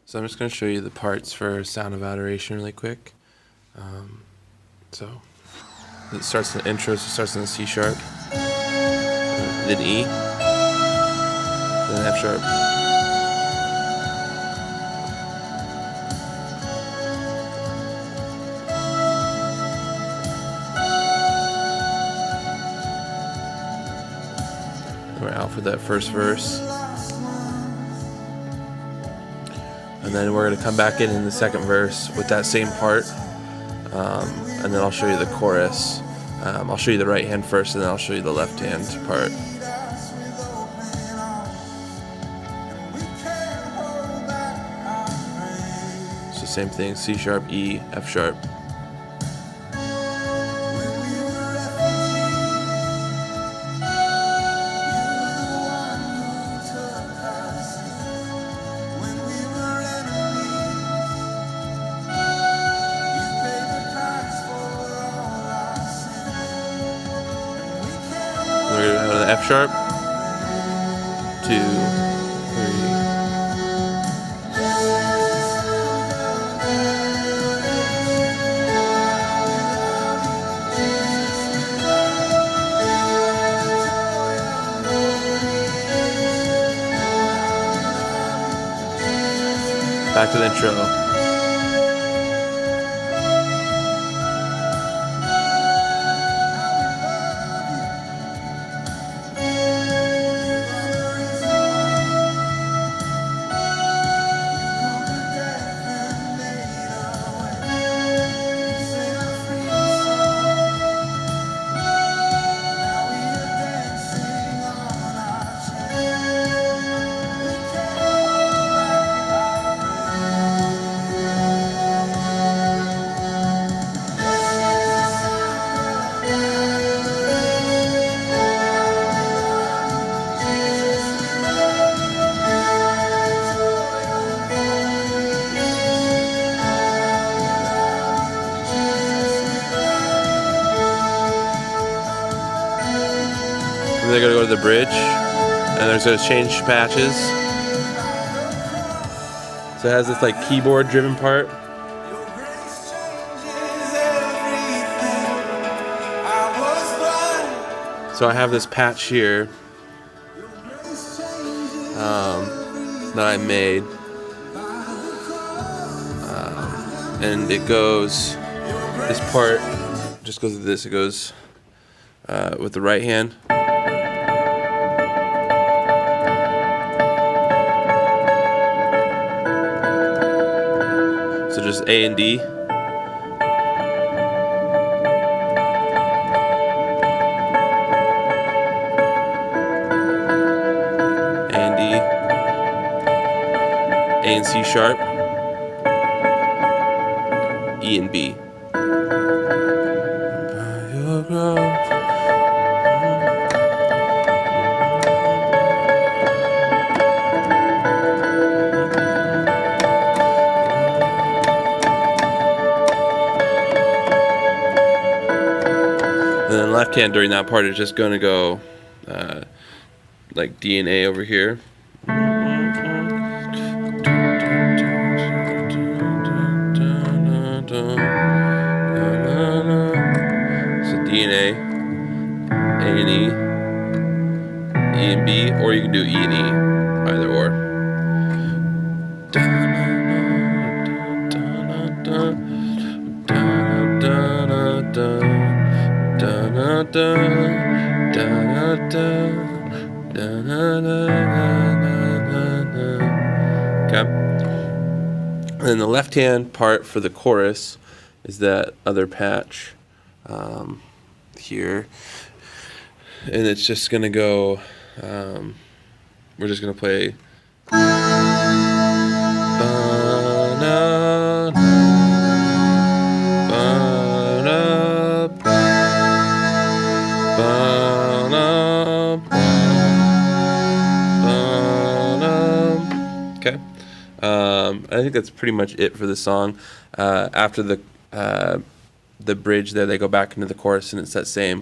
So I'm just going to show you the parts for Sound of Adoration really quick. So it starts in the intro, so it starts in the C sharp, then E, then F sharp, then we're out for that first verse. And then we're going to come back in the second verse with that same part, and then I'll show you the chorus. I'll show you the right hand first, and then I'll show you the left hand part. So same thing, C sharp, E, F sharp. We're going to go to the F sharp, 2, 3. Back to the intro. And they're going to go to the bridge, and there's going to change patches. So it has this like keyboard driven part. So I have this patch here that I made, and it goes, this part just goes with this, it goes with the right hand. So just A and D. A and D. A and C sharp. E and B. And then left hand during that part is just going to go like D and A over here. So D and A and E, E and B, or you can do E and E, either or. Okay. And then the left hand part for the chorus is that other patch here, and it's just gonna go. We're just gonna play. Okay. I think that's pretty much it for the song. After the bridge there, they go back into the chorus, and it's that same.